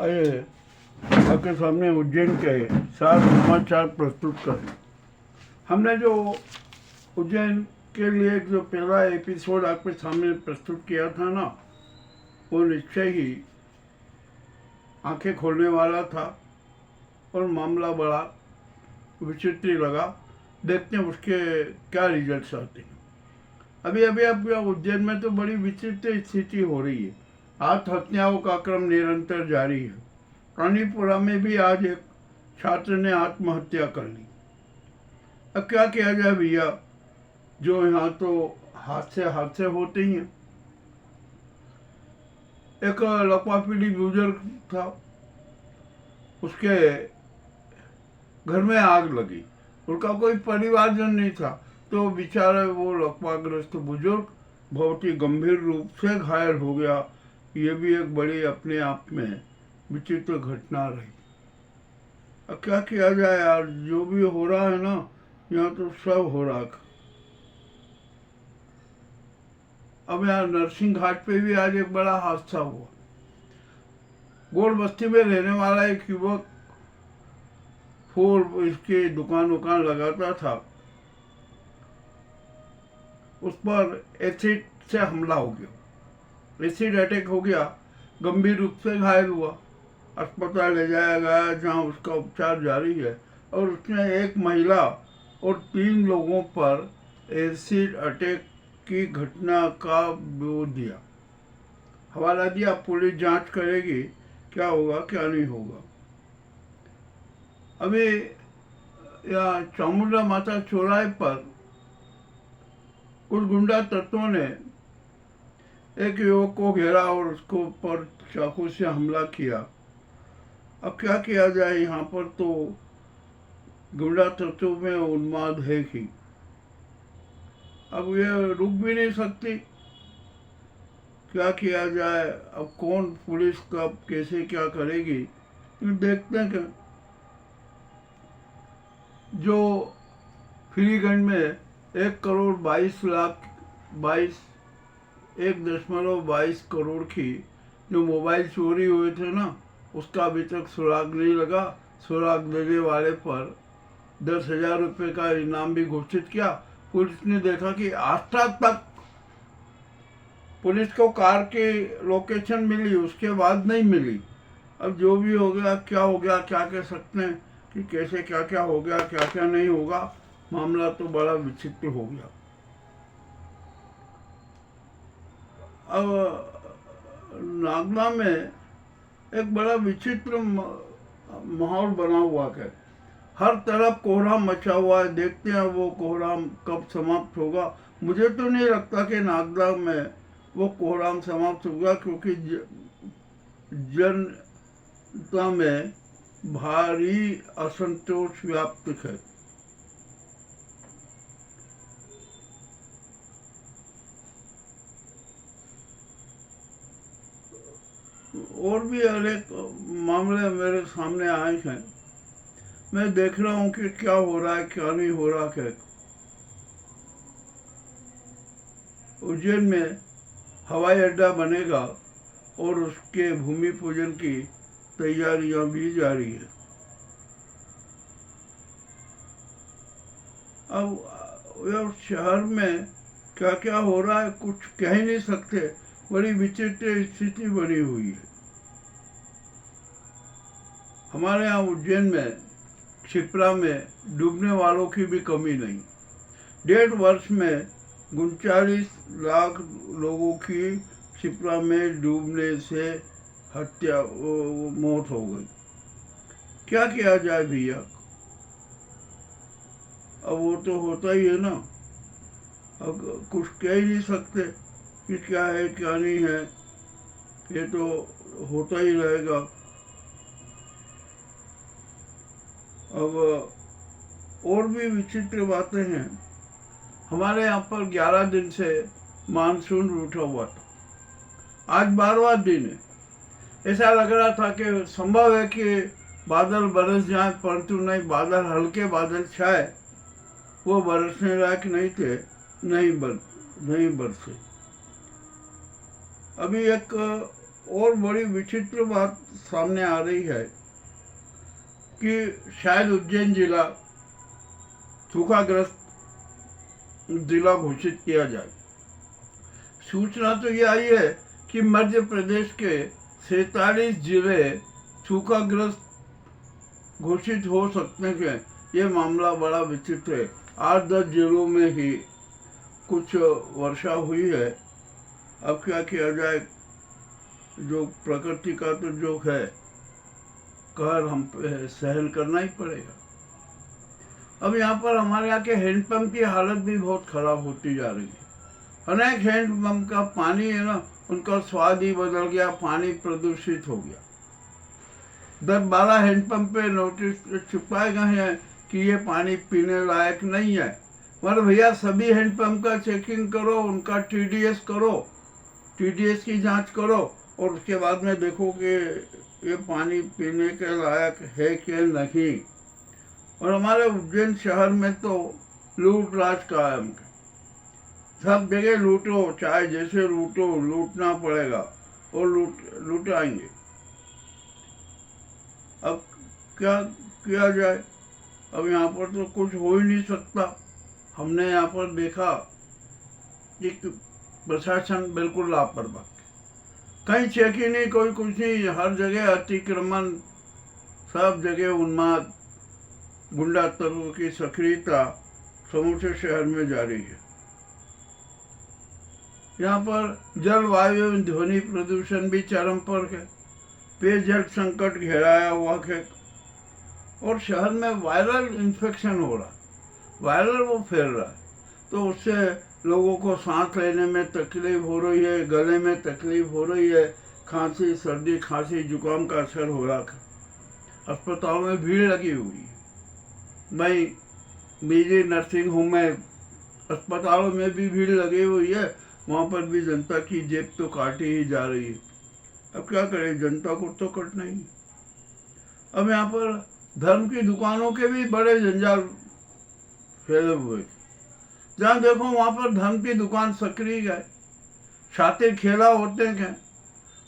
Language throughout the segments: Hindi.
आइए आपके सामने उज्जैन के 7 समाचार प्रस्तुत करें। हमने जो उज्जैन के लिए जो पहला एपिसोड आपके सामने प्रस्तुत किया था ना, वो निश्चय ही आंखें खोलने वाला था और मामला बड़ा विचित्र लगा। देखते हैं उसके क्या रिजल्ट्स आते हैं। अभी अभी अब उज्जैन में तो बड़ी विचित्र स्थिति हो रही है। आत्महत्याओं का क्रम निरंतर जारी है। रानीपुरा में भी आज एक छात्र ने आत्महत्या कर ली। अब क्या किया जाए भैया, जो यहाँ तो हादसे होते ही हैं। एक लकवापीड़ी बुजुर्ग था, उसके घर में आग लगी। उनका कोई परिवारजन नहीं था, तो बेचारा वो लकवाग्रस्त बुजुर्ग बहुत ही गंभीर रूप से घायल हो गया। ये भी एक बड़ी अपने आप में विचित्र घटना रही। अब क्या किया जाए यार, जो भी हो रहा है ना, यहाँ तो सब हो रहा है। अब यहाँ नरसिंह घाट पे भी आज एक बड़ा हादसा हुआ। गोड़ बस्ती में रहने वाला एक युवक इसकी दुकान लगाता था, उस पर एसिड से हमला हो गया, एसिड अटैक हो गया, गंभीर रूप से घायल हुआ। अस्पताल ले जाया गया जहां उसका उपचार जारी है, और उसने एक महिला और 3 लोगों पर एसिड अटैक की घटना का वो दिया, हवाला दिया। पुलिस जांच करेगी क्या होगा क्या नहीं होगा। अभी यहाँ चामुंडा माता चौराहे पर कुछ गुंडा तत्वों ने एक युवक को घेरा और उसको पर चाकू से हमला किया। अब क्या किया जाए, यहाँ पर तो गुंडा तत्वों में उन्माद है ही। अब ये रुक भी नहीं सकती, क्या किया जाए। अब कौन पुलिस कब कैसे क्या करेगी, देखते हैं। क्या जो फरीगंज में 1.22 करोड़ की जो मोबाइल चोरी हुए थे ना, उसका अभी तक सुराग नहीं लगा। सुराग देने वाले पर 10,000 रुपये का इनाम भी घोषित किया। पुलिस ने देखा कि आज तक पुलिस को कार की लोकेशन मिली, उसके बाद नहीं मिली। अब जो भी हो गया, क्या हो गया, क्या कह सकते हैं कि कैसे क्या क्या हो गया, क्या क्या नहीं होगा। मामला तो बड़ा विचित्र हो गया। अब नागदा में एक बड़ा विचित्र माहौल बना हुआ है। हर तरफ कोहराम मचा हुआ है। देखते हैं वो कोहराम कब समाप्त होगा। मुझे तो नहीं लगता कि नागदा में वो कोहराम समाप्त होगा, क्योंकि जनता में भारी असंतोष व्याप्त है। और भी अनेक मामले मेरे सामने आए हैं। मैं देख रहा हूँ कि क्या हो रहा है क्या नहीं हो रहा है। उज्जैन में हवाई अड्डा बनेगा और उसके भूमि पूजन की तैयारियां भी जारी है। अब शहर में क्या क्या हो रहा है कुछ कह ही नहीं सकते। बड़ी विचित्र स्थिति बनी हुई है। हमारे यहाँ उज्जैन में क्षिप्रा में डूबने वालों की भी कमी नहीं। 1.5 वर्ष में 39 लाख लोगों की क्षिप्रा में डूबने से मौत हो गई। क्या किया जाए भैया, अब वो तो होता ही है ना। अब कुछ कह ही नहीं सकते कि क्या है क्या नहीं है, ये तो होता ही रहेगा। अब और भी विचित्र बातें हैं। हमारे यहाँ पर 11 दिन से मानसून रूठा हुआ था, आज 12वां दिन है। ऐसा लग रहा था कि संभव है कि बादल बरस जाए, परंतु नहीं, बादल हल्के बादल छाए, वो बरसने लायक नहीं थे, नहीं बरसे। अभी एक और बड़ी विचित्र बात सामने आ रही है कि शायद उज्जैन जिला सूखाग्रस्त जिला घोषित किया जाए। सूचना तो ये आई है कि मध्य प्रदेश के 47 जिले सूखाग्रस्त घोषित हो सकते हैं। ये मामला बड़ा विचित्र है। 8-10 जिलों में ही कुछ वर्षा हुई है। अब क्या किया जाए, जो प्रकृति का तो जो है कहर हम पे सहन करना ही पड़ेगा। अब यहाँ पर हमारे यहाँ के हैंडपंप की हालत भी बहुत खराब होती जा रही है। अनेक हैंडपंप का पानी है ना, उनका स्वाद ही बदल गया, पानी प्रदूषित हो गया। 10-12 हैंडपंप पे नोटिस छुपाए गए हैं कि ये पानी पीने लायक नहीं है। मगर भैया सभी हैंडपंप का चेकिंग करो, उनका टीडीएस करो, टीडीएस की जांच करो और उसके बाद में देखो कि ये पानी पीने के लायक है कि नहीं। और हमारे उज्जैन शहर में तो लूट राज कायम है। सब जगह लूटो, चाहे जैसे लूटो, लूटना पड़ेगा और लूटाएंगे। अब क्या किया जाए? अब यहाँ पर तो कुछ हो ही नहीं सकता। हमने यहाँ पर देखा कि प्रशासन बिल्कुल लापरवाह, कहीं चेक ही नहीं, कोई कुछ नहीं, हर जगह अतिक्रमण, सब जगह उन्माद, गुंडा तत्वों की सक्रियता समूचे शहर में जारी है। यहाँ पर जलवायु ध्वनि प्रदूषण भी चरम पर है। पेयजल संकट घेराया हुआ है और शहर में वायरल इन्फेक्शन हो रहा, वायरल वो फैल रहा है, तो उससे लोगों को सांस लेने में तकलीफ हो रही है, गले में तकलीफ हो रही है, खांसी, सर्दी, खांसी, जुकाम का असर हो रहा है। अस्पतालों में भीड़ लगी हुई है। वहीं निजी नर्सिंग होम में, अस्पतालों में भी भीड़ लगी हुई है। वहाँ पर भी जनता की जेब तो काटी ही जा रही है। अब क्या करें, जनता को तो कटना ही। अब यहाँ पर धर्म की दुकानों के भी बड़े जंजाल फैले हुए, जहाँ देखो वहाँ पर धर्म की दुकान सक्रिय है, शातिर खेला होते हैं।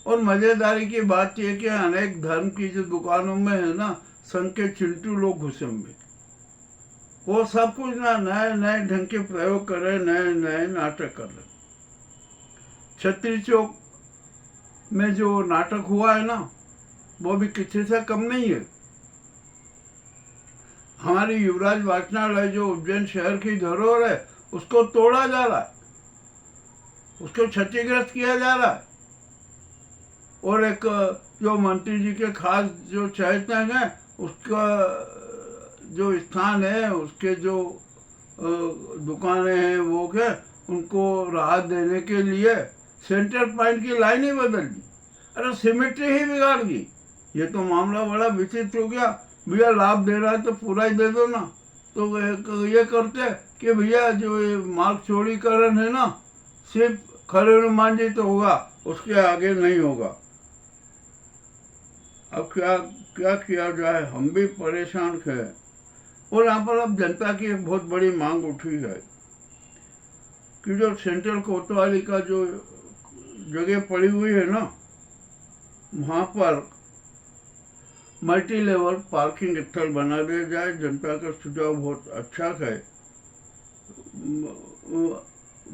और मजेदारी की बात यह कि अनेक धर्म की जो दुकानों में है ना, संघ के चिंटू लोग घुसे हुए, वो सब कुछ ना नए नए ढंग के प्रयोग कर रहे, नए नए नाटक कर रहे। छत्री चौक में जो नाटक हुआ है ना, वो भी किसी से कम नहीं है। हमारी युवराज वाचनालय जो उज्जैन शहर की धरोहर है, उसको तोड़ा जा रहा है, उसको क्षतिग्रस्त किया जा रहा है। और एक जो मंत्री जी के खास जो चहेते हैं, उसका जो स्थान है, उसके जो दुकानें हैं वो के, उनको राहत देने के लिए सेंटर पॉइंट की लाइन ही बदल दी। अरे सिमेट्री ही बिगाड़ दी। ये तो मामला बड़ा विचित्र हो गया। भैया लाभ दे रहा है तो पूरा ही दे दो ना। तो ये करते कि भैया जो ये मार्ग चौड़ीकरण है ना, सिर्फ खरे हनुमान जी तो होगा, उसके आगे नहीं होगा। अब क्या किया जाए, हम भी परेशान थे। और यहाँ पर अब जनता की एक बहुत बड़ी मांग उठी है कि जो सेंट्रल कोतवाली का जो जगह पड़ी हुई है ना, वहाँ पर मल्टी लेवल पार्किंग स्थल बना दिया जाए। जनता का सुझाव बहुत अच्छा है,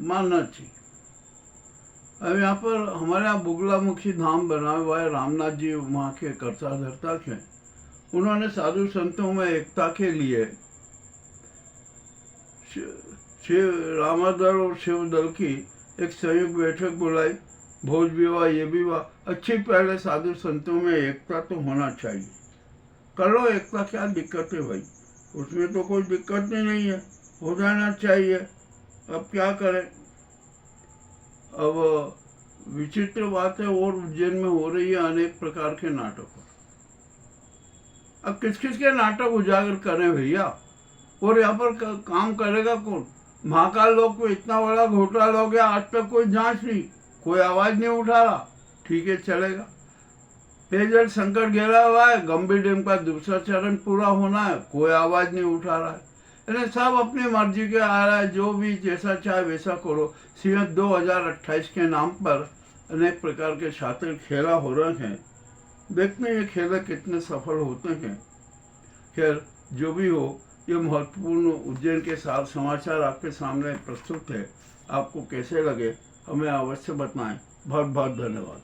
मानना चाहिए। अब यहाँ पर हमारे यहाँ बुगलामुखी धाम बना हुआ है, रामनाथ जी वहाँ के कर्ता धर्ता हैं। उन्होंने साधु संतों में एकता के लिए शिव रामादल और शिव दल की एक संयुक्त बैठक बुलाई। भोज विवाह, ये विवाह अच्छी पहले साधु संतों में एकता तो होना चाहिए। करो एकता, क्या दिक्कत है भाई, उसमें तो कोई दिक्कत ही नहीं है, हो जाना चाहिए। अब क्या करें। अब विचित्र बात है, और उज्जैन में हो रही है अनेक प्रकार के नाटक। अब किस किस के नाटक उजागर करें भैया, और यहाँ पर काम करेगा कौन? महाकाल लोक को इतना बड़ा घोटाला हो गया, आज तक कोई जांच नहीं, कोई आवाज नहीं उठा रहा। ठीक है, चलेगा। पेयजल संकट घेरा हुआ है, गंभीर डैम का दूसरा चरण पूरा होना है, कोई आवाज नहीं उठा रहा है। यानी सब अपनी मर्जी के आ रहा है, जो भी जैसा चाहे वैसा करो। सीएम 2028 के नाम पर अनेक प्रकार के शातिर खेला हो रहे हैं। देखते हैं ये खेल कितने सफल होते हैं। खैर, जो भी हो, ये महत्वपूर्ण उज्जैन के साथ समाचार आपके सामने प्रस्तुत है। आपको कैसे लगे हमें अवश्य बताएं। बहुत बहुत धन्यवाद।